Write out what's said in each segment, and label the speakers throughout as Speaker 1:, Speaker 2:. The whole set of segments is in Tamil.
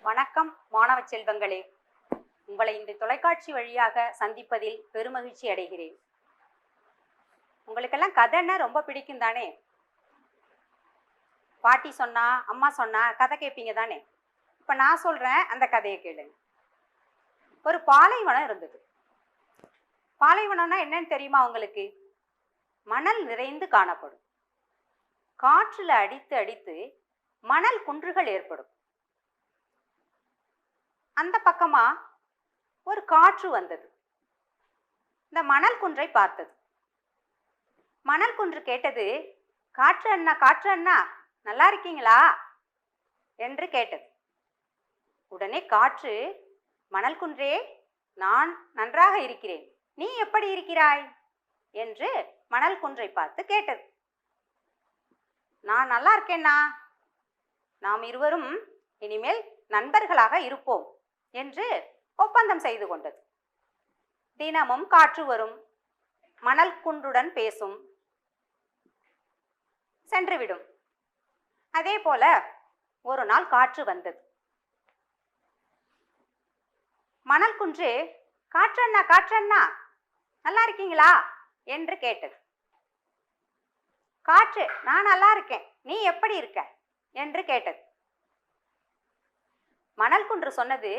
Speaker 1: வணக்கம் மாணவ செல்வங்களே, உங்களை இந்த தொலைக்காட்சி வழியாக சந்திப்பதில் பெருமகிழ்ச்சி அடைகிறேன். உங்களுக்கெல்லாம் கதைன்னா ரொம்ப பிடிக்கும் தானே? பாட்டி சொன்னா, அம்மா சொன்னா கதை கேட்பீங்க தானே? இப்போ நான் சொல்றேன், அந்த கதையை கேளுங்க. ஒரு பாலைவனம் இருந்தது. பாலைவனம்னா என்னன்னு தெரியுமா உங்களுக்கு? மணல் நிறைந்து காணப்படும். காற்றுல அடித்து அடித்து மணல் குன்றுகள் ஏற்படும். அந்த பக்கமா ஒரு காற்று வந்தது. இந்த மணல் குன்றை பார்த்தது. மணல் குன்று கேட்டது, காற்று அண்ணா, காற்று அண்ணா, நல்லா இருக்கீங்களா என்று கேட்டது. உடனே காற்று, மணல் குன்றே, நான் நன்றாக இருக்கிறேன், நீ எப்படி இருக்கிறாய் என்று மணல் குன்றை பார்த்து கேட்டது. நான் நல்லா இருக்கேன்னா, நாம் இருவரும் இனிமேல் நண்பர்களாக இருப்போம் என்று ஒப்பந்தம் செய்து கொண்டது. தினமும் காற்று வரும், மணல் குன்றுடன் பேசும், சென்றுவிடும். அதே போல ஒரு நாள் காற்று வந்தது. மணல் குன்று, காற்றண்ணா, காற்றண்ணா, நல்லா இருக்கீங்களா என்று கேட்டது. காற்று, நான் நல்லா இருக்கேன், நீ எப்படி இருக்க என்று கேட்டது. மணல் குன்று சொன்னது,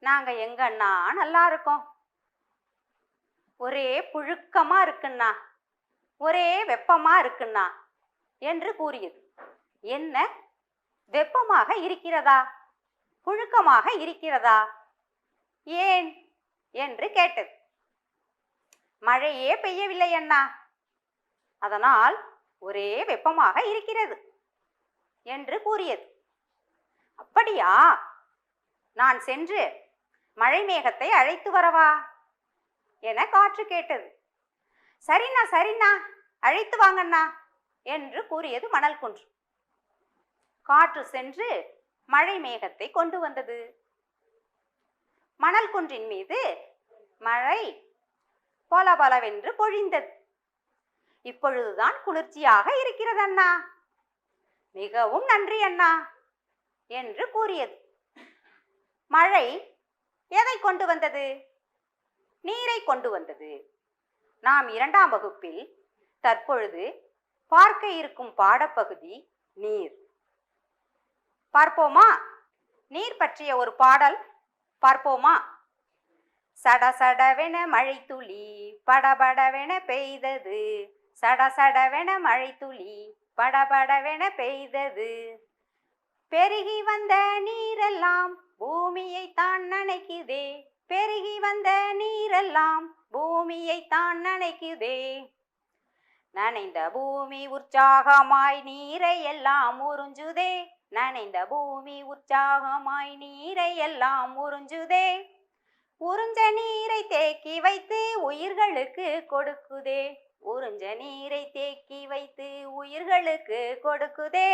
Speaker 1: நாங்க எங்க அண்ணா நல்லா இருக்கோம், ஒரே புழுக்கமா இருக்குன்னா, ஒரே வெப்பமா இருக்குன்னா என்று கூறியது. என்ன, வெப்பமாக இருக்கிறதா, புழுக்கமாக இருக்கிறதா, ஏன் என்று கேட்டது. மழையே பெய்யவில்லை அண்ணா, அதனால் ஒரே வெப்பமாக இருக்கிறது என்று கூறியது. அப்படியா, நான் சென்று மழை மேகத்தை அழைத்து வரவா என காற்று கேட்டது. சரிண்ணா, சரிண்ணா, அழைத்து வாங்கண்ணா என்று கூறியது மணல் குன்று. காற்று சென்று மழை மேகத்தை கொண்டு வந்தது. மணல் குன்றின் மீது மழை பலபலவென்று பொழிந்தது. இப்பொழுதுதான் குளிர்ச்சியாக இருக்கிறது அண்ணா, மிகவும் நன்றி அண்ணா என்று கூறியது. மழை எதை கொண்டு வந்தது? நீரை கொண்டு வந்தது. நாம் 2ஆம் வகுப்பில் தற்பொழுது பார்க்க இருக்கும் பாடப்பகுதி நீர். பார்ப்போமா? நீர் பற்றிய ஒரு பாடல் பார்ப்போமா? சடசடவென மழை துளி படபடவென பெய்தது, சடசடவென மழை துளி படபடவென பெய்தது, பெருகி வந்த நீரெல்லாம் பூமியை தான் நனைக்குதே, பெருகி வந்த நீரெல்லாம் பூமியை தான் நனைக்குதே, நனைந்த பூமி உற்சாகமாய் நீரை எல்லாம் உறிஞ்சுதே, நனைந்த பூமி உற்சாகமாய் நீரை எல்லாம் உறிஞ்சுதே, உறிஞ்ச நீரை தேக்கி வைத்து உயிர்களுக்கு கொடுக்குதே, உறிஞ்ச நீரை தேக்கி வைத்து உயிர்களுக்கு கொடுக்குதே,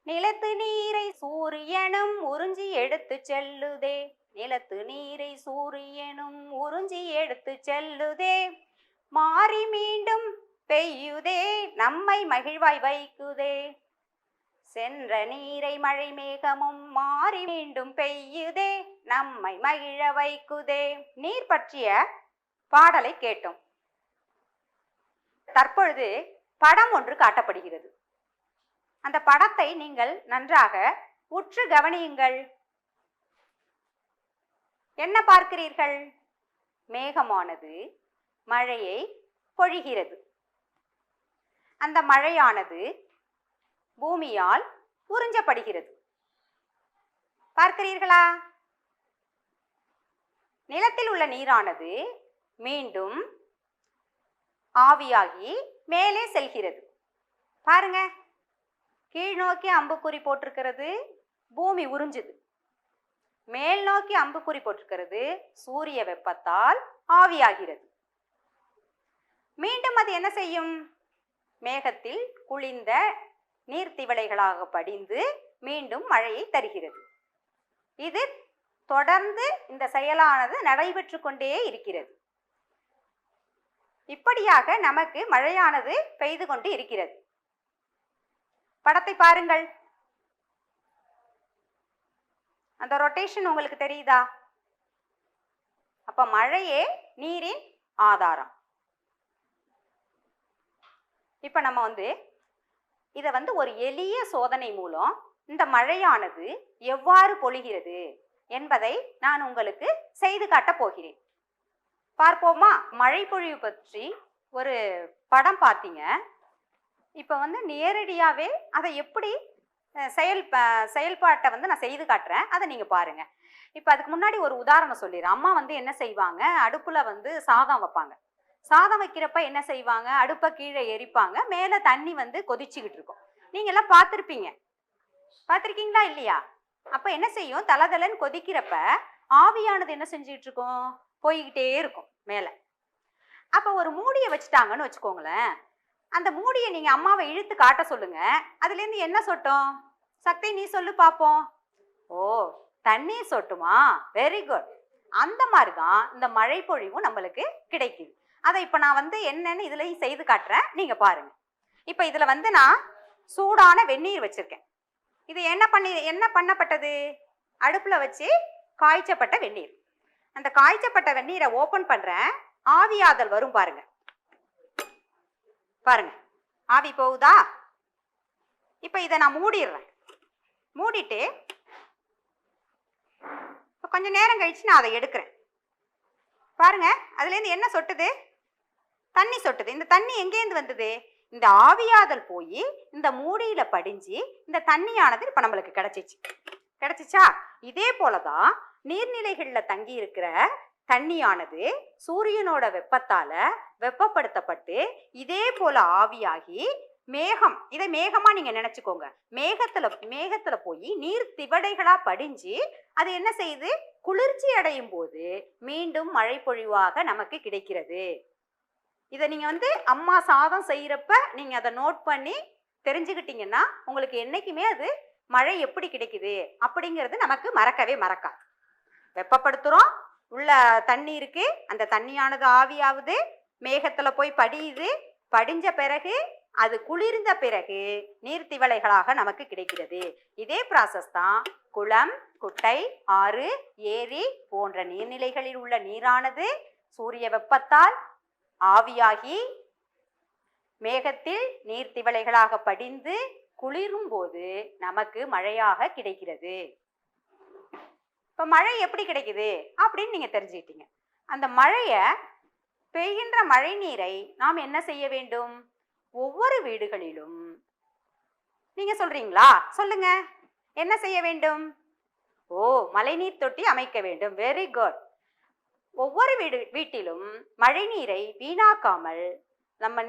Speaker 1: நிலத்து நீரை சூரியனும் உறிஞ்சி எடுத்து செல்லுதே, நிலத்து நீரை சூரியனும் உறிஞ்சி எடுத்து செல்லுதே, மாறி மீண்டும் பெய்யுதே, நம்மை மகிழ்வாய் வைக்குதே, சென்ற நீரை மழை மேகமும் மாறி மீண்டும் பெய்யுதே, நம்மை மகிழ வைக்குதே. நீர் பற்றிய பாடலை கேட்டோம். தற்பொழுது படம் ஒன்று காட்டப்படுகிறது. அந்த படத்தை நீங்கள் நன்றாக உற்று கவனியுங்கள். என்ன பார்க்கிறீர்கள்? மேகமானது மழையை பொழிகிறது. அந்த மழையானது பூமியால் உறிஞ்சப்படுகிறது. பார்க்கிறீர்களா? நிலத்தில் உள்ள நீரானது மீண்டும் ஆவியாகி மேலே செல்கிறது. பாருங்க, கீழ் நோக்கி அம்புக்குறி போட்டிருக்கிறது, பூமி உறிஞ்சுது. மேல் நோக்கி அம்புக்குறி போட்டிருக்கிறது, சூரிய வெப்பத்தால் ஆவியாகிறது. மீண்டும் அது என்ன செய்யும்? மேகத்தில் குளிர்ந்த நீர்த்திவளைகளாக படிந்து மீண்டும் மழையை தருகிறது. இது தொடர்ந்து இந்த செயலானது நடைபெற்று கொண்டே இருக்கிறது. இப்படியாக நமக்கு மழையானது பெய்து கொண்டு இருக்கிறது. படத்தை பாருங்கள். அந்த ரொட்டேஷன் உங்களுக்கு தெரியுதா? அப்ப மழையே நீரின் ஆதாரம். இப்ப நம்ம இதை ஒரு எளிய சோதனை மூலம் இந்த மழையானது எவ்வாறு பொழிகிறது என்பதை நான் உங்களுக்கு செய்து காட்டப் போகிறேன். பார்ப்போமா? மழை பொழிவு பற்றி ஒரு படம் பார்த்தீங்க. இப்போ நேரடியாகவே அதை எப்படி செயல்பாட்டை நான் செய்து காட்டுறேன், அதை நீங்கள் பாருங்க. இப்போ அதுக்கு முன்னாடி ஒரு உதாரணம் சொல்லிடுறேன். அம்மா என்ன செய்வாங்க, அடுப்பில் சாதம் வைப்பாங்க. சாதம் வைக்கிறப்ப என்ன செய்வாங்க, அடுப்பை கீழே எரிப்பாங்க, மேலே தண்ணி கொதிச்சுக்கிட்டு இருக்கும். நீங்கள்லாம் பார்த்துருக்கீங்களா இல்லையா? அப்போ என்ன செய்யும், தலதலன்னு கொதிக்கிறப்ப ஆவியானது என்ன செஞ்சுட்டு இருக்கும், போய்கிட்டே இருக்கும் மேலே. அப்போ ஒரு மூடியை வச்சுட்டாங்கன்னு வச்சுக்கோங்களேன். அந்த மூடியை நீங்கள் அம்மாவை இழுத்து காட்ட சொல்லுங்க, அதுலேருந்து என்ன சொட்டும்? சக்தி, நீ சொல்லு பார்ப்போம். ஓ, தண்ணீர் சொட்டுமா? Very good. அந்த மாதிரி தான் இந்த மழை பொழிவும் நம்மளுக்கு கிடைக்குது. அதை இப்போ நான் என்னன்னு இதுலையும் செய்து காட்டுறேன், நீங்கள் பாருங்க. இப்போ இதில் நான் சூடான வெந்நீர் வச்சுருக்கேன். இது என்ன பண்ணப்பட்டது? அடுப்பில் வச்சு காய்ச்சப்பட்ட வெந்நீர். அந்த காய்ச்சப்பட்ட வெந்நீரை ஓப்பன் பண்ணுறேன். ஆவியாதல் வரும் பாருங்க. பாருங்க, ஆவி போகுதா? இப்போ இதை நான் மூடிடுறேன். மூடிட்டு கொஞ்சம் நேரம் கழிச்சு நான் அதை எடுக்கிறேன். பாருங்க, அதுலேருந்து என்ன சொட்டுது? தண்ணி சொட்டுது. இந்த தண்ணி எங்கேருந்து வந்தது? இந்த ஆவியாதல் போய் இந்த மூடியில படிஞ்சு இந்த தண்ணியானது இப்போ நம்மளுக்கு கிடைச்சிச்சா? இதே போலதான் நீர்நிலைகள்ல தங்கி இருக்கிற தண்ணியானது சூரியனோட வெப்பத்தால வெப்பப்படுத்தப்பட்டு இதே போல ஆவியாகி மேகம், இதை மேகமா நீங்க நினைச்சுக்கோங்க, மேகத்துல போய் நீர் திவடைகளா படிஞ்சு அது என்ன செய்யுது, குளிர்ச்சி அடையும் போது மீண்டும் மழை பொழிவாக நமக்கு கிடைக்கிறது. இதை நீங்க அம்மா சாதம் செய்யறப்ப நீங்க அதை நோட் பண்ணி தெரிஞ்சுக்கிட்டீங்கன்னா உங்களுக்கு என்னைக்குமே அது மழை எப்படி கிடைக்குது அப்படிங்கிறது நமக்கு மறக்காது. வெப்பப்படுத்துறோம், உள்ள தண்ணி இருக்கு, அந்த தண்ணியானது ஆவியாவது மேகத்துல போய் படியுது, படிஞ்ச பிறகு அது குளிர்ந்த பிறகு நீர்த்திவளைகளாக நமக்கு கிடைக்கிறது. இதே ப்ராசஸ் தான் குளம், குட்டை, ஆறு, ஏரி போன்ற நீர்நிலைகளில் உள்ள நீரானது சூரிய வெப்பத்தால் ஆவியாகி மேகத்தில் நீர்த்திவளைகளாக படிந்து குளிரும் போது நமக்கு மழையாக கிடைக்கிறது. இப்ப மழை எப்படி கிடைக்குது அப்படின்னு நீங்க தெரிஞ்சுக்கிட்டீங்க. அந்த பெய்கின்ற மழை நீரை நாம் என்ன செய்ய வேண்டும்? ஒவ்வொரு வீடுகளிலும், நீங்க சொல்றீங்களா? சொல்லுங்க, என்ன செய்ய வேண்டும்? ஓ, மழைநீர் தொட்டி அமைக்க வேண்டும். Very good. ஒவ்வொரு வீட்டிலும் மழை நீரை வீணாக்காமல் நம்ம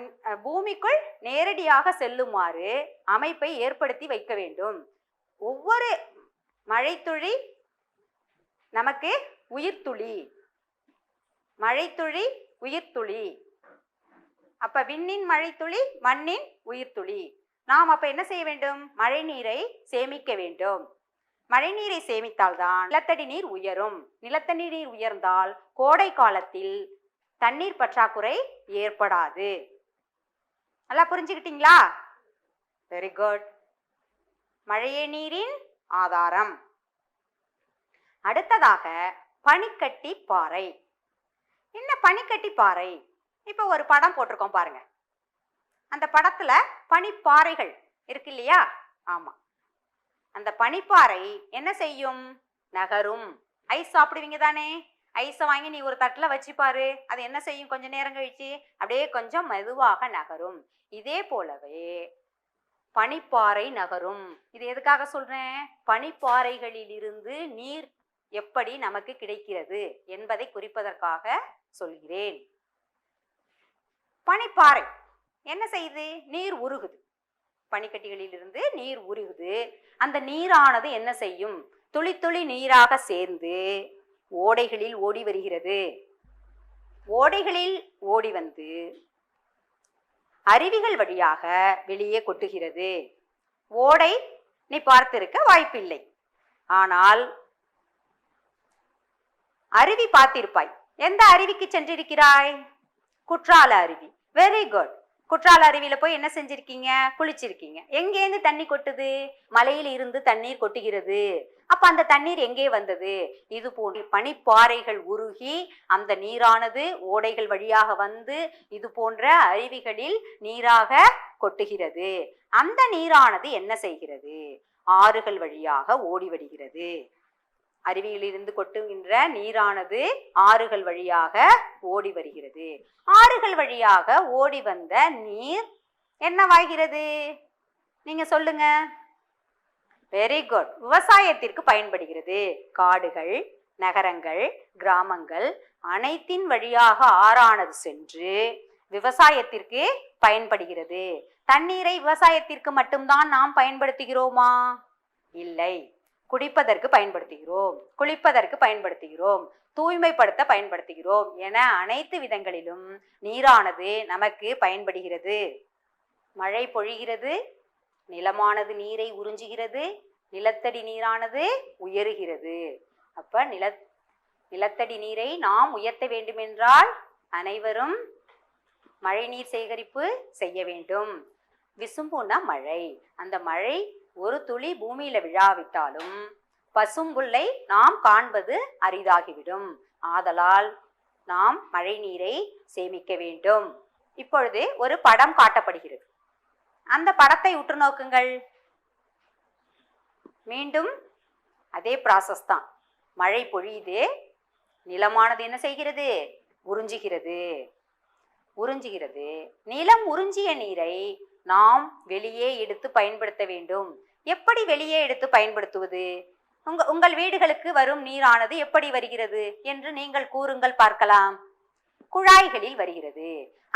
Speaker 1: பூமிக்குள் நேரடியாக செல்லுமாறு அமைப்பை ஏற்படுத்தி வைக்க வேண்டும். ஒவ்வொரு மழைத்துளி நமக்கு உயிர்த்துளி, மழைத்துளி உயிர்த்துளி. அப்ப விண்ணின் மழைத்துளி, மண்ணின் உயிர்த்துளி. நாம் அப்ப என்ன செய்ய வேண்டும்? மழை நீரை சேமிக்க வேண்டும். மழை நீரை சேமித்தால்தான் நிலத்தடி நீர் உயரும். நிலத்தடி நீர் உயர்ந்தால் கோடை காலத்தில் தண்ணீர் பற்றாக்குறை ஏற்படாது. நல்லா புரிஞ்சுக்கிட்டீங்களா? Very good. மழையே நீரின் ஆதாரம். அடுத்ததாக பனிக்கட்டி பாறை. என்ன பனிக்கட்டி பாறை? இப்போ ஒரு படம் போட்டிருக்கோம் பாருங்க. அந்த படத்துல பனிப்பாறைகள் இருக்கு இல்லையா? ஆமா. அந்த பனிப்பாறை என்ன செய்யும்? நகரும். ஐஸ் சாப்பிடுவீங்க தானே? ஐஸை வாங்கி நீ ஒரு தட்டில் வச்சு பாரு, அது என்ன செய்யும்? கொஞ்சம் நேரம் கழிச்சு அப்படியே கொஞ்சம் மெதுவாக நகரும். இதே போலவே பனிப்பாறை நகரும். இது எதுக்காக சொல்றேன்? பனிப்பாறைகளில் இருந்து நீர் எப்படி நமக்கு கிடைக்கிறது என்பதை குறிப்பதற்காக சொல்கிறேன். பனிப்பாறை என்ன செய்யுது? நீர் உருகுது. பனிக்கட்டிகளில் இருந்து நீர் உருகுது. அந்த நீரானது என்ன செய்யும்? துளி துளி நீராக சேர்ந்து ஓடைகளில் ஓடி வருகிறது. ஓடைகளில் ஓடி வந்து அருவிகள் வழியாக வெளியே கொட்டுகிறது. ஓடை நீ பார்த்திருக்க வாய்ப்பில்லை, ஆனால் அருவி பார்த்திருப்பாய். எந்த அருவிக்கு சென்றிருக்கிறாய்? குற்றால அருவி. Very good. குற்றால அருவியில போய் என்ன செஞ்சிருக்கீங்க? குளிச்சிருக்கீங்க. எங்கேருந்து தண்ணி கொட்டுது? மலையில் இருந்து தண்ணீர் கொட்டுகிறது. அப்ப அந்த தண்ணீர் எங்கே வந்தது? இது போன்ற பனிப்பாறைகள் உருகி அந்த நீரானது ஓடைகள் வழியாக வந்து இது போன்ற அருவிகளில் நீராக கொட்டுகிறது. அந்த நீரானது என்ன செய்கிறது? ஆறுகள் வழியாக ஓடி வருகிறது. அருவியிலிருந்து கொட்டுகின்ற நீரானது ஆறுகள் வழியாக ஓடி வருகிறது. ஆறுகள் வழியாக ஓடி வந்த நீர் என்னவாகிறது? நீங்க சொல்லுங்க. Very good. விவசாயத்திற்கு பயன்படுகிறது. காடுகள், நகரங்கள், கிராமங்கள் அனைத்தின் வழியாக ஆறானது சென்று விவசாயத்திற்கு பயன்படுகிறது. தண்ணீரை விவசாயத்திற்கு மட்டும்தான் நாம் பயன்படுத்துகிறோமா? இல்லை. குடிப்பதற்கு பயன்படுத்துகிறோம், குளிப்பதற்கு பயன்படுத்துகிறோம், தூய்மைப்படுத்த பயன்படுத்துகிறோம் என அனைத்து விதங்களிலும் நீரானது நமக்கு பயன்படுகிறது. மழை பொழிகிறது, நிலமானது நீரை உறிஞ்சுகிறது, நிலத்தடி நீரானது உயருகிறது. அப்ப நிலத்தடி நீரை நாம் உயர்த்த வேண்டுமென்றால் அனைவரும் மழை நீர் சேகரிப்பு செய்ய வேண்டும். விசும்புன்னா மழை. அந்த மழை ஒரு துளி பூமியில விழாவிட்டாலும் பசும்புல்லை நாம் காண்பது அரிதாகிவிடும். ஆதலால் நாம் மழை நீரை சேமிக்க வேண்டும். இப்பொழுது ஒரு படம் காட்டப்படுகிறது. அந்த படத்தை உற்று நோக்குங்கள். மீண்டும் அதே ப்ராசஸ் தான். மழை பொழியுது, நிலமானது என்ன செய்கிறது? உறிஞ்சுகிறது. நிலம் உறிஞ்சிய நீரை நாம் வெளியே எடுத்து பயன்படுத்த வேண்டும். எப்படி வெளியே எடுத்து பயன்படுத்துவது? உங்கள் வீடுகளுக்கு வரும் நீரானது எப்படி வருகிறது என்று நீங்கள் கூறுங்கள் பார்க்கலாம். குழாய்களில் வருகிறது.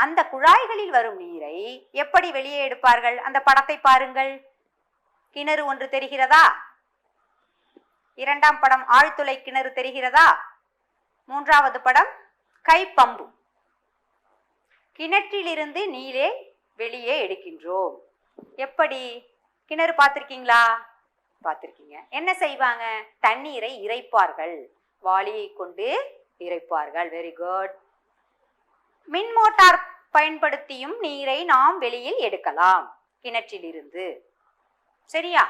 Speaker 1: அந்த குழாய்களில் வரும் நீரை எப்படி வெளியே எடுப்பார்கள்? அந்த படத்தை பாருங்கள். கிணறு ஒன்று தெரிகிறதா? இரண்டாம் படம் ஆழ்துளை கிணறு தெரிகிறதா? மூன்றாவது படம் கைப்பம்பு. கிணற்றிலிருந்து நீரை வெளியே எடுக்கின்றோம். எப்படி? கிணறு பார்த்திருக்கீங்களா? பார்த்திருக்கீங்க. என்ன செய்வாங்க? தண்ணீரை இறைப்பார்கள், வாளியை கொண்டு இறைப்பார்கள். Very good. மின் மோட்டார் பயன்படுத்தியும் நீரை நாம் வெளியில் எடுக்கலாம் கிணற்றிலிருந்து. சரியா?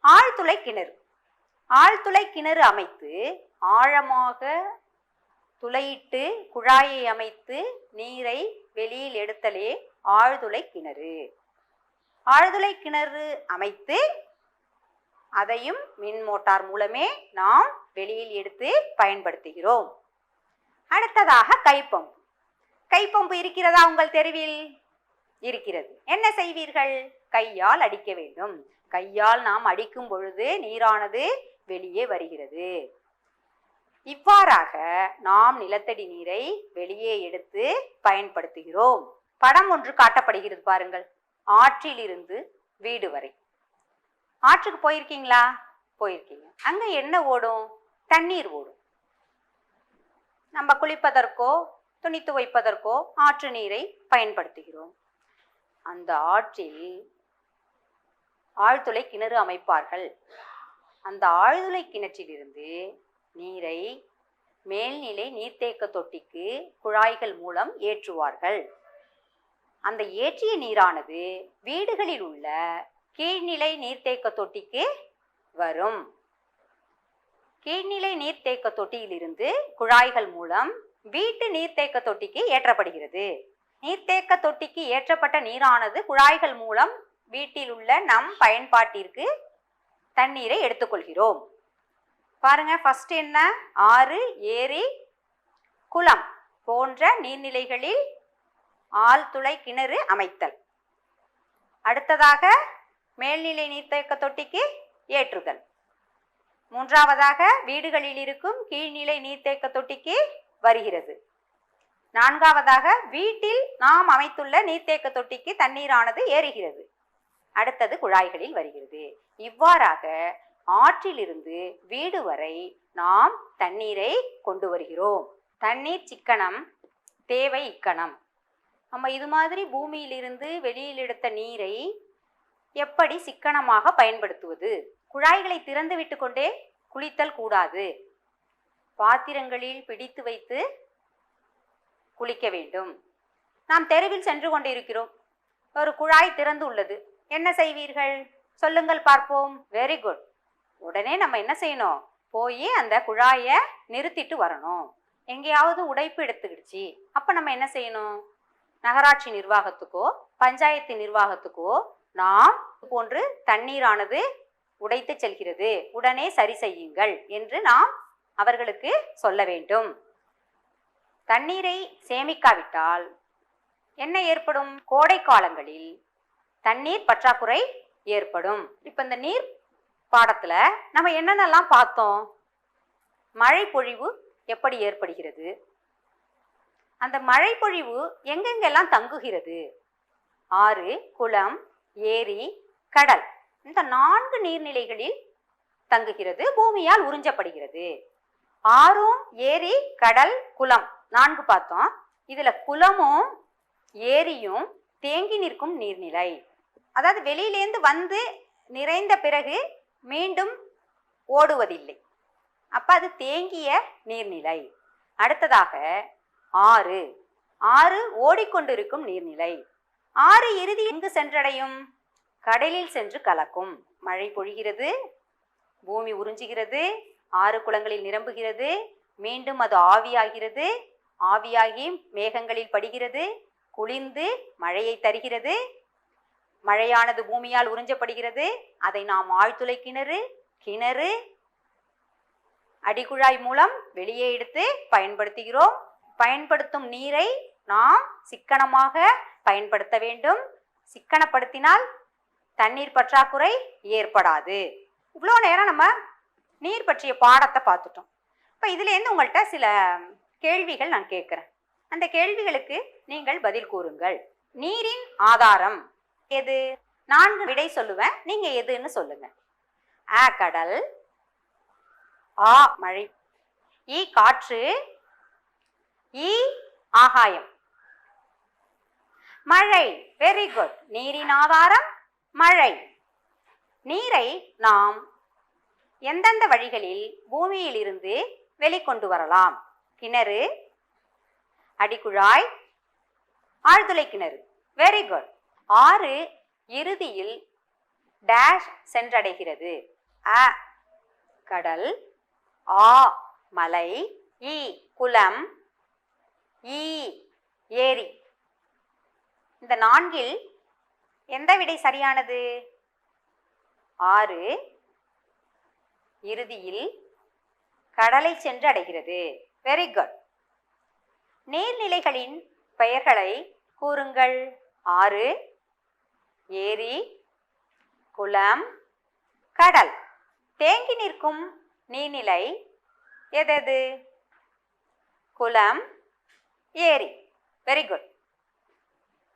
Speaker 1: ஆழ்துளை கிணறு. ஆழ்துளை கிணறு அமைத்து ஆழமாக துளையிட்டு குழாயை அமைத்து நீரை வெளியில் எடுத்தலே ஆழ்துளை கிணறு. ஆழ்துளை கிணறு அமைத்து அதையும் மின் மோட்டார் மூலமே நாம் வெளியில் எடுத்து பயன்படுத்துகிறோம். அடுத்ததாக கைப்பம்பு. கைப்பம்பு இருக்கிறதா உங்கள் தெருவில்? இருக்கிறது. என்ன செய்வீர்கள்? கையால் அடிக்க வேண்டும். கையால் நாம் அடிக்கும் பொழுது நீரானது வெளியே வருகிறது. இவ்வாறாக நாம் நிலத்தடி நீரை வெளியே எடுத்து பயன்படுத்துகிறோம். படம் ஒன்று காட்டப்படுகிறது பாருங்கள். ஆற்றிலிருந்து வீடு வரை. ஆற்றுக்கு போயிருக்கீங்களா? போயிருக்கீங்க. அங்க என்ன ஓடும்? தண்ணீர் ஓடும். நம்ம குளிப்பதற்கோ துணி துவைப்பதற்கோ ஆற்று நீரை பயன்படுத்துகிறோம். அந்த ஆற்றில் ஆழ்துளை கிணறு அமைப்பார்கள். அந்த ஆழ்துளை கிணற்றிலிருந்து நீரை மேல்நிலை நீர்த்தேக்க தொட்டிக்கு குழாய்கள் மூலம் ஏற்றுவார்கள். அந்த ஏற்றிய நீரானது வீடுகளில் உள்ள கீழ்நிலை நீர்த்தேக்க தொட்டிக்கு வரும். கீழ்நிலை நீர்த்தேக்க தொட்டியிலிருந்து குழாய்கள் மூலம் வீட்டு நீர்த்தேக்க தொட்டிக்கு ஏற்றப்படுகிறது. நீர்த்தேக்க தொட்டிக்கு ஏற்றப்பட்ட நீரானது குழாய்கள் மூலம் வீட்டில் உள்ள நம் பயன்பாட்டிற்கு தண்ணீரை எடுத்துக்கொள்கிறோம். பாருங்க, ஃபர்ஸ்ட் என்ன? ஆறு, ஏரி, குளம் போன்ற நீர்நிலைகளில் ஆழ்துளை கிணறு அமைத்தல். அடுத்ததாக மேல்நிலை நீர்த்தேக்க தொட்டிக்கு ஏற்றுதல். மூன்றாவதாக வீடுகளில் இருக்கும் கீழ்நிலை நீர்த்தேக்க தொட்டிக்கு வருகிறது. நான்காவதாக வீட்டில் நாம் அமைத்துள்ள நீர்த்தேக்க தொட்டிக்கு தண்ணீரானது ஏறுகிறது. அடுத்தது குழாய்களில் வருகிறது. இவ்வாறாக ஆற்றிலிருந்து வீடு வரை நாம் தண்ணீரை கொண்டு வருகிறோம். தண்ணீர் சிக்கனம், தேவை இக்கணம். நம்ம இது மாதிரி பூமியிலிருந்து வெளியில் எடுத்த நீரை எப்படி சிக்கனமாக பயன்படுத்துவது? குழாய்களை திறந்து விட்டு கொண்டே குளித்தல் கூடாது. பாத்திரங்களில் பிடித்து வைத்து குளிக்க வேண்டும். நாம் தெருவில் சென்று கொண்டிருக்கிறோம், ஒரு குழாய் திறந்து உள்ளது, என்ன செய்வீர்கள்? சொல்லுங்கள் பார்ப்போம். Very good. உடனே நம்ம என்ன செய்யணும்? போய் அந்த குழாயை நிறுத்திட்டு வரணும். எங்கேயாவது உடைப்பு எடுத்துக்கிடுச்சு, அப்போ நம்ம என்ன செய்யணும்? நகராட்சி நிர்வாகத்துக்கோ பஞ்சாயத்து நிர்வாகத்துக்கோ நாம் போன்று தண்ணீரானது உடைத்து செல்கிறது, உடனே சரி செய்யுங்கள் என்று நாம் அவர்களுக்கு சொல்ல வேண்டும். தண்ணீரை சேமிக்காவிட்டால் என்ன ஏற்படும்? கோடை காலங்களில் தண்ணீர் பற்றாக்குறை ஏற்படும். இப்போ இந்த நீர் பாடத்துல நம்ம என்னென்னலாம் பார்த்தோம்? மழை பொழிவு எப்படி ஏற்படுகிறது, அந்த மழை பொழிவு எங்கெங்கெல்லாம் தங்குகிறது? ஆறு, குளம், ஏரி, கடல், இந்த 4 நீர்நிலைகளில் தங்குகிறது, பூமியால் உறிஞ்சப்படுகிறது. ஆறும் ஏரி கடல் குளம் 4 பார்த்தோம். இதுல குளமும் ஏரியும் தேங்கி நிற்கும் நீர்நிலை, அதாவது வெளியிலேந்து வந்து நிறைந்த பிறகு மீண்டும் ஓடுவதில்லை, அப்ப அது தேங்கிய நீர்நிலை. அடுத்ததாக ஆறு, ஆறு ஓடிக்கொண்டிருக்கும் நீர்நிலை. ஆறு இறுதி எங்கு சென்றடையும்? கடலில் சென்று கலக்கும். மழை பொழிகிறது, பூமி உறிஞ்சுகிறது, ஆறு குளங்களில் நிரம்புகிறது, மீண்டும் அது ஆவியாகிறது, ஆவியாகி மேகங்களில் படுகிறது, குளிர்ந்து மழையை தருகிறது, மழையானது பூமியால் உறிஞ்சப்படுகிறது, அதை நாம் ஆழ்துளை கிணறு, கிணறு, அடிக்குழாய் மூலம் வெளியே எடுத்து பயன்படுத்துகிறோம். பயன்படுத்தும் நீரை நாம் சிக்கனமாக பயன்படுத்த வேண்டும். சிக்கனப்படுத்தினால் தண்ணீர் பற்றாக்குறை ஏற்படாது. இவ்வளோ நேரம் நம்ம நீர் பற்றிய பாடத்தை பார்த்துட்டோம். இப்போ இதுலேருந்து உங்கள்கிட்ட சில கேள்விகள் நான் கேட்குறேன். அந்த கேள்விகளுக்கு நீங்கள் பதில் கூறுங்கள். நீரின் ஆதாரம் எது? 4 விடை சொல்லுவேன், நீங்க எதுன்னு சொல்லுங்க. அ கடல், ஆ மழை, இ காற்று, இ ஆகாயம். மழை. Very good. நீரின் ஆதாரம் மழை. நீரை நாம் எந்தெந்த வழிகளில் பூமியில் இருந்து வெளிக்கொண்டு வரலாம்? கிணறு, அடிக்குழாய், ஆழ்துளை கிணறு. Very good. ஆறு இறுதியில் டேஷ் சென்றடைகிறது. அ கடல், ஆ மலை, இ குளம், ஈ ஏரி. இந்த 4ல் எந்த விடை சரியானது? ஆறு இறுதியில் கடலை சென்று அடைகிறது. Very good. நீர்நிலைகளின் பெயர்களை கூறுங்கள். ஆறு, ஏரி, குளம், கடல். தேங்கி நிற்கும் நீர்நிலை எதெது? குளம், ஏரி. Very good.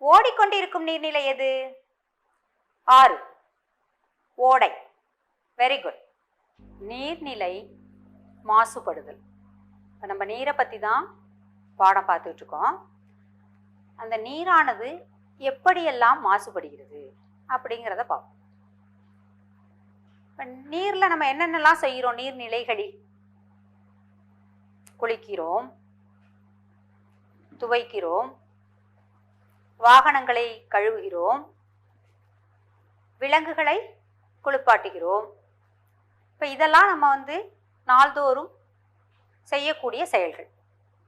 Speaker 1: ஓடிக்கொண்டிருக்கும் நீர்நிலை எது? ஆறு, ஓடை. Very good. நீர்நிலை மாசுபடுதல். இப்போ நம்ம நீரை பற்றி தான் பாடம் பார்த்துட்டு இருக்கோம். அந்த நீரானது எப்படியெல்லாம் மாசுபடுகிறது அப்படிங்கிறத பார்ப்போம். இப்போ நீரில் நம்ம என்னென்னலாம் செய்கிறோம்? நீர்நிலைகளில் குளிக்கிறோம், துவைக்கிறோம், வாகனங்களை கழுவுகிறோம், விலங்குகளை குளிப்பாட்டுகிறோம். இப்போ இதெல்லாம் நம்ம நாள்தோறும் செய்யக்கூடிய செயல்கள்.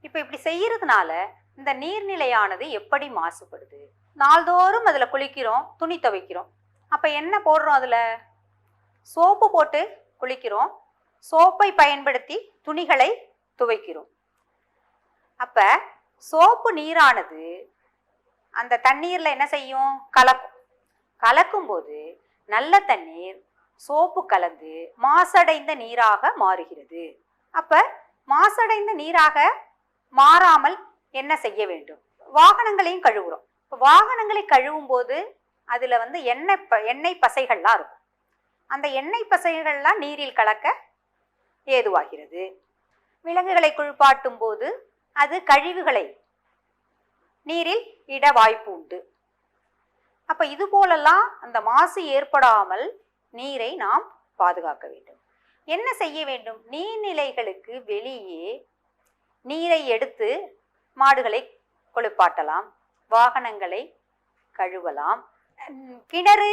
Speaker 1: இப்போ இப்படி செய்யறதுனால இந்த நீர்நிலையானது எப்படி மாசுபடுது? நாள்தோறும் அதில் குளிக்கிறோம், துணி துவைக்கிறோம். அப்போ என்ன போடுறோம்? அதில் சோப்பு போட்டு குளிக்கிறோம், சோப்பை பயன்படுத்தி துணிகளை துவைக்கிறோம். அப்போ சோப்பு நீரானது அந்த தண்ணீரில் என்ன செய்யும்? கலக்கும். கலக்கும்போது நல்ல தண்ணீர் சோப்பு கலந்து மாசடைந்த நீராக மாறுகிறது. அப்போ மாசடைந்த நீராக மாறாமல் என்ன செய்ய வேண்டும்? வாகனங்களையும் கழுவுறோம். வாகனங்களை கழுவும் போது அதில் எண்ணெய் பசைகள்லாம் இருக்கும். அந்த எண்ணெய் பசைகள்லாம் நீரில் கலக்க ஏதுவாகிறது. விலங்குகளை குளிப்பாட்டும் போது அது கழிவுகளை நீரில் இட வாய்ப்பு உண்டு. அப்போ இது போலெல்லாம் அந்த மாசு ஏற்படாமல் நீரை நாம் பாதுகாக்க வேண்டும். என்ன செய்ய வேண்டும்? நீர்நிலைகளுக்கு வெளியே நீரை எடுத்து மாடுகளை குளிப்பாட்டலாம், வாகனங்களை கழுவலாம். கிணறு,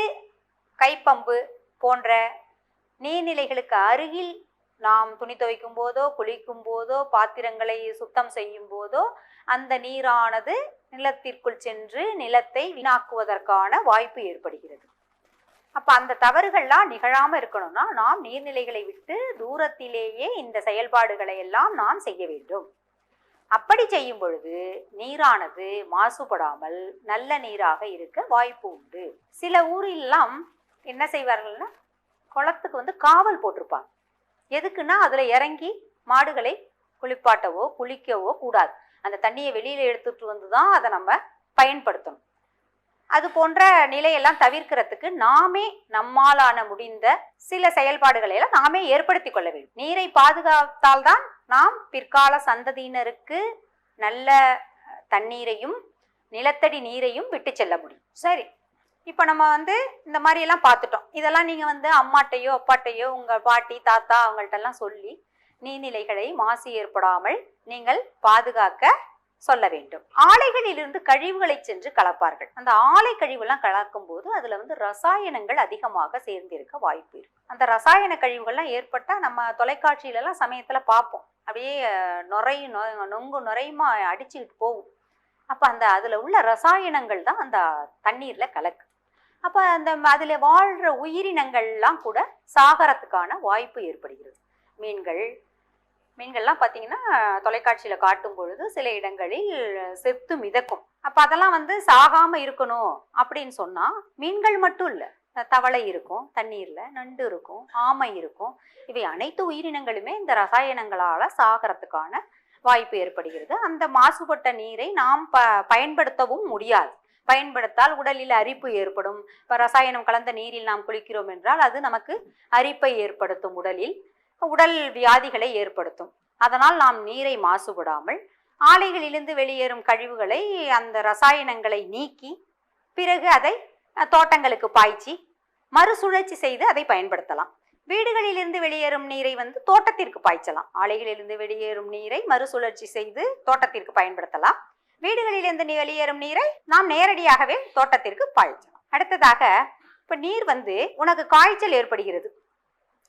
Speaker 1: கைப்பம்பு போன்ற நீர்நிலைகளுக்கு அருகில் நாம் துணி துவைக்கும் போதோ, குளிக்கும் போதோ, பாத்திரங்களை சுத்தம் செய்யும் போதோ அந்த நீரானது நிலத்திற்குள் சென்று நிலத்தை வீணாக்குவதற்கான வாய்ப்பு ஏற்படுகிறது. அப்ப அந்த தவறுகள்லாம் நிகழாம இருக்கணும்னா நாம் நீர்நிலைகளை விட்டு தூரத்திலேயே இந்த செயல்பாடுகளை எல்லாம் நாம் செய்ய வேண்டும். அப்படி செய்யும் பொழுது நீரானது மாசுபடாமல் நல்ல நீராக இருக்க வாய்ப்பு உண்டு. சில ஊரெல்லாம் என்ன செய்வார்கள்னா, குளத்துக்கு காவல் போட்டிருப்பாங்க. எதுக்குன்னா அதுல இறங்கி மாடுகளை குளிப்பாட்டவோ குளிக்கவோ கூடாது. அந்த தண்ணியை வெளியில எடுத்துட்டு வந்துதான் அதை நம்ம பயன்படுத்தணும். அது போன்ற நிலையெல்லாம் தவிர்க்கிறதுக்கு நாமே நம்மாலான முடிந்த சில செயல்பாடுகளை எல்லாம் நாமே ஏற்படுத்தி கொள்ள வேண்டும். நீரை பாதுகாத்தால்தான் நாம் பிற்கால சந்ததியினருக்கு நல்ல தண்ணீரையும் நிலத்தடி நீரையும் விட்டு செல்ல முடியும். சரி, இப்போ நம்ம இந்த மாதிரி எல்லாம் பார்த்துட்டோம். இதெல்லாம் நீங்க அம்மாட்டையோ அப்பாட்டையோ உங்க பாட்டி தாத்தா அவங்கள்ட்ட எல்லாம் சொல்லி நீர்நிலைகளை மாசு ஏற்படாமல் நீங்கள் பாதுகாக்க சொல்ல வேண்டும். ஆலைகளிலிருந்து கழிவுகளை சென்று கலப்பார்கள். அந்த ஆலை கழிவுலாம் கலக்கும் போது அதுல ரசாயனங்கள் அதிகமாக சேர்ந்திருக்க வாய்ப்பு இருக்கு. அந்த ரசாயன கழிவுகள்லாம் ஏற்பட்டா நம்ம தொலைக்காட்சியில எல்லாம் சமயத்துல பார்ப்போம். அப்படியே நொங்கு நுரையுமா அடிச்சுக்கிட்டு போகும். அப்ப அதுல உள்ள ரசாயனங்கள் தான் அந்த தண்ணீர்ல கலக்கு. அப்ப அதுல வாழ்ற உயிரினங்கள்லாம் கூட சாகறதுக்கான வாய்ப்பு ஏற்படுகிறது. மீன்கள்லாம் பார்த்தீங்கன்னா தொலைக்காட்சியில காட்டும் பொழுது சில இடங்களில் செத்து மிதக்கும். அப்ப அதெல்லாம் சாகாம இருக்கணும் அப்படின்னு சொன்னா மீன்கள் மட்டும் இல்ல, தவளை இருக்கும் தண்ணீர்ல, நண்டு இருக்கும், ஆமை இருக்கும். இவை அனைத்து உயிரினங்களுமே இந்த ரசாயனங்களால சாகறதுக்கான வாய்ப்பு ஏற்படுகிறது. அந்த மாசுபட்ட நீரை நாம் பயன்படுத்தவும் முடியாது. பயன்படுத்தால் உடலில் அரிப்பு ஏற்படும். இப்ப ரசாயனம் கலந்த நீரில் நாம் குளிக்கிறோம் என்றால் அது நமக்கு அரிப்பை ஏற்படுத்தும், உடல் வியாதிகளை ஏற்படுத்தும். அதனால் நாம் நீரை மாசுபடாமல் ஆலைகளிலிருந்து வெளியேறும் கழிவுகளை அந்த ரசாயனங்களை நீக்கி பிறகு அதை தோட்டங்களுக்கு பாய்ச்சி மறுசுழற்சி செய்து அதை பயன்படுத்தலாம். வீடுகளிலிருந்து வெளியேறும் நீரை தோட்டத்திற்கு பாய்ச்சலாம். ஆலைகளிலிருந்து வெளியேறும் நீரை மறுசுழற்சி செய்து தோட்டத்திற்கு பயன்படுத்தலாம். வீடுகளிலிருந்து வெளியேறும் நீரை நாம் நேரடியாகவே தோட்டத்திற்கு பாய்ச்சலாம். அடுத்ததாக, இப்ப நீர் உனக்கு காய்ச்சல் ஏற்படுகிறது.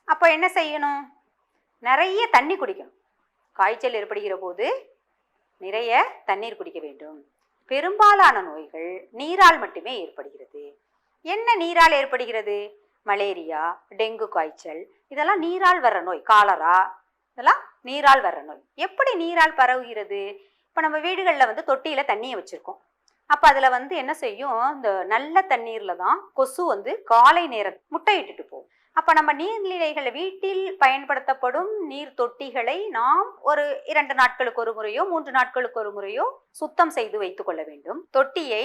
Speaker 1: அப்ப என்ன செய்யணும்? நிறைய தண்ணி குடிக்கணும். காய்ச்சல் ஏற்படுகிற போது நிறைய தண்ணீர் குடிக்க வேண்டும். பெரும்பாலான நோய்கள் நீரால் மட்டுமே ஏற்படுகிறது. என்ன நீரால் ஏற்படுகிறது? மலேரியா, டெங்கு காய்ச்சல், இதெல்லாம் நீரால் வர்ற நோய். காலரா, இதெல்லாம் நீரால் வர்ற நோய். எப்படி நீரால் பரவுகிறது? இப்போ நம்ம வீடுகளில் தொட்டியில தண்ணியை வச்சிருக்கோம். அப்போ அதில் என்ன செய்யும்? இந்த நல்ல தண்ணீர்ல தான் கொசு காலை நேரம் முட்டையிட்டுட்டு போகும். அப்ப நம்ம நீர்நிலைகளை, வீட்டில் பயன்படுத்தப்படும் நீர் தொட்டிகளை நாம் ஒரு 2 நாட்களுக்கு ஒரு முறையோ 3 நாட்களுக்கு ஒரு முறையோ சுத்தம் செய்து வைத்துக் கொள்ள வேண்டும். தொட்டியை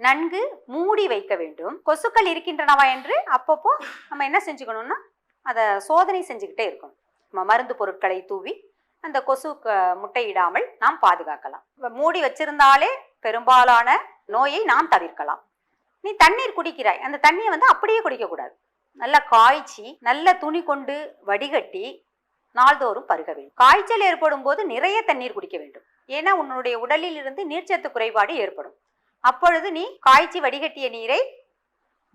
Speaker 1: நன்கு மூடி வைக்க வேண்டும். கொசுக்கள் இருக்கின்றனவா என்று அப்பப்போ நம்ம என்ன செஞ்சுக்கணும்னா அதை சோதனை செஞ்சுக்கிட்டே இருக்கணும். நம்ம மருந்து பொருட்களை தூவி அந்த கொசு முட்டையிடாமல் நாம் பாதுகாக்கலாம். மூடி வச்சிருந்தாலே பெரும்பாலான நோயை நாம் தவிர்க்கலாம். நீ தண்ணீர் குடிக்கிறாய், அந்த தண்ணியை அப்படியே குடிக்க கூடாது. நல்லா காய்ச்சி நல்ல துணி கொண்டு வடிகட்டி நாள்தோறும் பருக வேண்டும். காய்ச்சல் ஏற்படும் போது நிறைய தண்ணீர் குடிக்க வேண்டும். ஏன்னா உன்னுடைய உடலில் இருந்து நீர்ச்சத்து குறைபாடு ஏற்படும். அப்பொழுது நீ காய்ச்சி வடிகட்டிய நீரை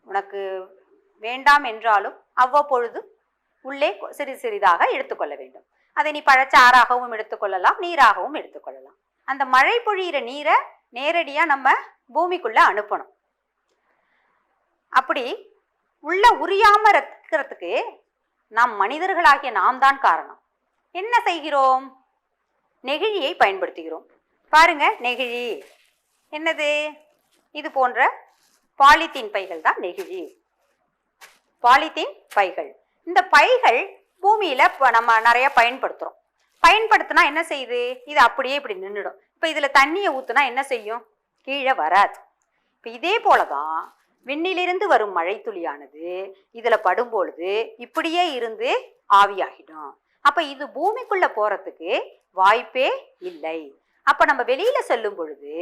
Speaker 1: உனக்கு வேண்டாம் என்றாலும் அவ்வப்பொழுது உள்ளே சிறிதாக எடுத்துக்கொள்ள வேண்டும். அதை நீ பழச்சாறாகவும் எடுத்துக்கொள்ளலாம், நீராகவும் எடுத்துக்கொள்ளலாம். அந்த மழை பொழியிற நீரை நேரடியா நம்ம பூமிக்குள்ள அனுப்பணும். அப்படி உள்ள உரியாம இருக்கிறதுக்கு நாம் மனிதர்களாகிய நாம் தான் காரணம். என்ன செய்கிறோம்? நெகிழியை பயன்படுத்துகிறோம். பாருங்க, நெகிழி என்னது? இது போன்ற பாலித்தீன் பைகள் தான் நெகிழி. பாலித்தீன் பைகள். இந்த பைகள் பூமியில நம்ம நிறைய பயன்படுத்துறோம். பயன்படுத்தினா என்ன செய்யுது? இது அப்படியே இப்படி நின்றுடும். இப்ப இதுல தண்ணியை ஊத்துனா என்ன செய்யும்? கீழே வராது. இப்ப இதே போலதான் விண்ணிலிருந்து வரும் மழை துளியானது இதுல படும்பொழுது இப்படியே இருந்து ஆவியாகிடும். அப்ப இது பூமிக்குள்ள போறதுக்கு வாய்ப்பே இல்லை. அப்ப நம்ம வெளியில செல்லும் பொழுது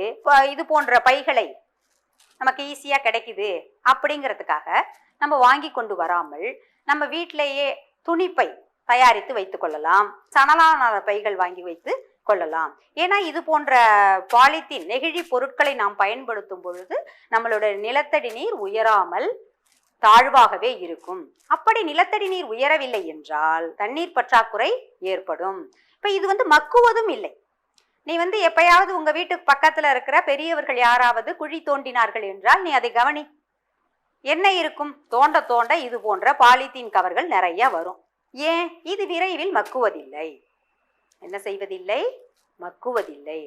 Speaker 1: இது போன்ற பைகளை நமக்கு ஈஸியா கிடைக்குது அப்படிங்கிறதுக்காக நம்ம வாங்கி கொண்டு வராமல் நம்ம வீட்டிலேயே துணிப்பை தயாரித்து வைத்துக் கொள்ளலாம். சணலான பைகள் வாங்கி வைத்து கொள்ளலாம். ஏன்னா இது போன்ற பாலித்தீன் நெகிழி பொருட்களை நாம் பயன்படுத்தும் பொழுது நம்மளுடைய நிலத்தடி நீர் உயராமல் தாழ்வாகவே இருக்கும். அப்படி நிலத்தடி நீர் உயரவில்லை என்றால் தண்ணீர் பற்றாக்குறை ஏற்படும். இப்ப இது மக்குவதும் இல்லை. நீ எப்பயாவது உங்க வீட்டுக்கு பக்கத்துல இருக்கிற பெரியவர்கள் யாராவது குழி தோண்டினார்கள் என்றால் நீ அதை கவனி. என்ன இருக்கும்? தோண்ட தோண்ட இது போன்ற பாலித்தீன் கவர்கள் நிறைய வரும். ஏன்? இது விரைவில் மக்குவதில்லை. என்ன செய்வதில்லை? மக்குவதில்லை.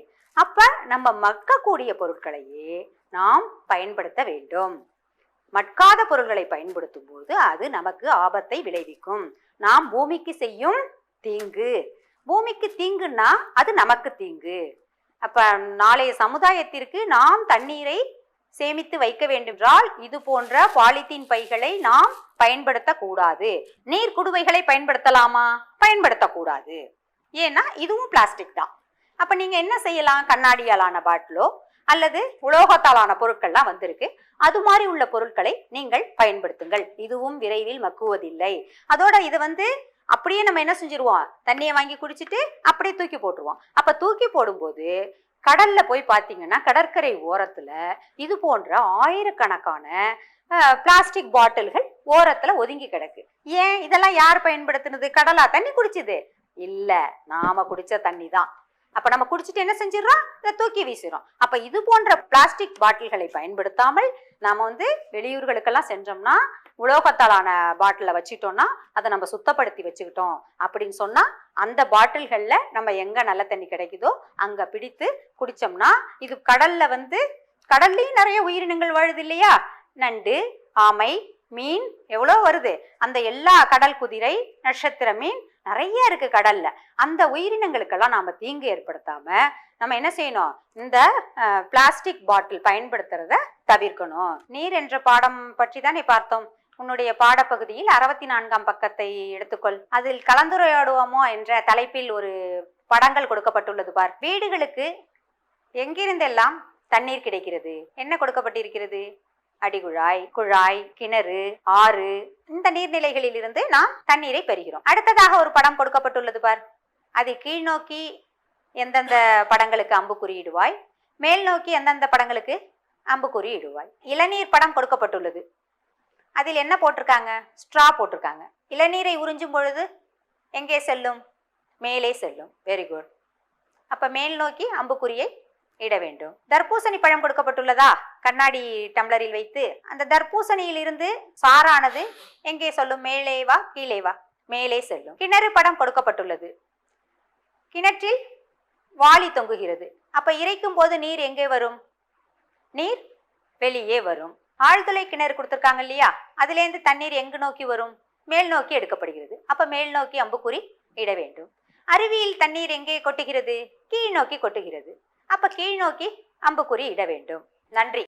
Speaker 1: அப்ப நம்ம மக்கக்கூடிய பொருட்களையே நாம் பயன்படுத்த வேண்டும். மட்காத பொருட்களை பயன்படுத்தும் போது அது நமக்கு ஆபத்தை விளைவிக்கும். நாம் பூமிக்கு செய்யும் தீங்கு. பூமிக்கு தீங்குன்னா அது நமக்கு தீங்கு. அப்ப நாளைய சமுதாயத்திற்கு நாம் தண்ணீரை சேமித்து வைக்க வேண்டுமென்றால் இது போன்ற பாலித்தீன் பைகளை நாம் பயன்படுத்தக்கூடாது. நீர் குடுவைகளை பயன்படுத்தலாமா? பயன்படுத்தக்கூடாது. ஏன்னா இதுவும் பிளாஸ்டிக் தான். அப்ப நீங்க என்ன செய்யலாம்? கண்ணாடியாலான பாட்டிலோ அல்லது உலோகத்தாலான பொருட்கள்லாம் வந்திருக்கு, அது மாதிரி உள்ள பொருட்களை நீங்கள் பயன்படுத்துங்கள். இதுவும் விரைவில் மக்குவதில்லை. அதோட இது அப்படியே நம்ம என்ன செஞ்சிருவோம்? தண்ணியை வாங்கி குடிச்சிட்டு அப்படியே தூக்கி போட்டுருவோம். அப்ப தூக்கி போடும்போது கடல்ல போய் பார்த்தீங்கன்னா கடற்கரை ஓரத்துல இது போன்ற ஆயிரக்கணக்கான பிளாஸ்டிக் பாட்டில்கள் ஓரத்துல ஒதுங்கி கிடக்கு. ஏன்? இதெல்லாம் யார் பயன்படுத்தினது? கடலா தண்ணி குடிச்சுது? இல்ல, நாம குடிச்ச தண்ணி தான். அப்ப நம்ம குடிச்சிட்டு என்ன செஞ்சிடறோம்? இதை தூக்கி வீசுறோம். அப்ப இது போன்ற பிளாஸ்டிக் பாட்டில்களை பயன்படுத்தாமல் நாம வெளியூர்களுக்கெல்லாம் சென்றோம்னா உலோகத்தாலான பாட்டில வச்சுட்டோம்னா அதை நம்ம சுத்தப்படுத்தி வச்சுக்கிட்டோம் அப்படின்னு சொன்னா அந்த பாட்டில்கள்ல நம்ம எங்க நல்ல தண்ணி கிடைக்குதோ அங்க பிடித்து குடிச்சோம்னா இது கடல்லையும் நிறைய உயிரினங்கள் வாழுது இல்லையா? நண்டு, ஆமை, மீன் எவ்வளோ வருது. அந்த எல்லா கடல் குதிரை, நட்சத்திர மீன் நிறைய இருக்கு கடல்ல. அந்த உயிரினங்களுக்கெல்லாம் நாம தீங்கு ஏற்படுத்தாம நம்ம என்ன செய்யணும்? இந்த பிளாஸ்டிக் பாட்டில் பயன்படுத்துறத தவிர்க்கணும். நீர் என்ற பாடம் பற்றி தானே பார்த்தோம். உன்னுடைய பாடப்பகுதியில் 64ஆம் பக்கத்தை எடுத்துக்கொள். அதில் கலந்துரையாடுவோமோ என்ற தலைப்பில் ஒரு படங்கள் கொடுக்கப்பட்டுள்ளது பார். வீடுகளுக்கு எங்கிருந்தெல்லாம் தண்ணீர் கிடைக்கிறது? என்ன கொடுக்கப்பட்டிருக்கிறது? அடிகுழாய், குழாய், கிணறு, ஆறு, இந்த நீர்நிலைகளில் இருந்து நாம் தண்ணீரை பெறுகிறோம். அடுத்ததாக ஒரு படம் கொடுக்கப்பட்டுள்ளது பார். அது கீழ் நோக்கி எந்தெந்த படங்களுக்கு அம்புக்குறி இடுவாய், மேல் நோக்கி எந்தெந்த படங்களுக்கு அம்புக்குறி இடுவாய். இளநீர் படம் கொடுக்கப்பட்டுள்ளது. அதில் என்ன போட்டிருக்காங்க? ஸ்ட்ரா போட்டிருக்காங்க. இளநீரை உறிஞ்சும் பொழுது எங்கே செல்லும்? மேலே செல்லும். Very good. அப்ப மேல் நோக்கி அம்புக்குறியை இட வேண்டும். தர்பூசணி பழம் கொடுக்கப்பட்டுள்ளதா? கண்ணாடி டம்ளரில் வைத்து அந்த தர்பூசணியில் இருந்து சாரானது எங்கே சொல்லும்? மேலே வா, கீழே வா? மேலே செல்லும். கிணறு படம் கொடுக்கப்பட்டுள்ளது. கிணற்றில் வாளி தொங்குகிறது. அப்ப இறைக்கும் போது நீர் எங்கே வரும்? நீர் வெளியே வரும். ஆழ்துளை கிணறு கொடுத்திருக்காங்க இல்லையா? அதுல இருந்து தண்ணீர் எங்கு நோக்கி வரும்? மேல் நோக்கி எடுக்கப்படுகிறது. அப்ப மேல் நோக்கி அம்புக்குறி இட வேண்டும். அருவியில் தண்ணீர் எங்கே கொட்டுகிறது? கீழ் நோக்கி கொட்டுகிறது. அப்ப கீழ் நோக்கி அம்புக்குறி இட வேண்டும். நன்றி.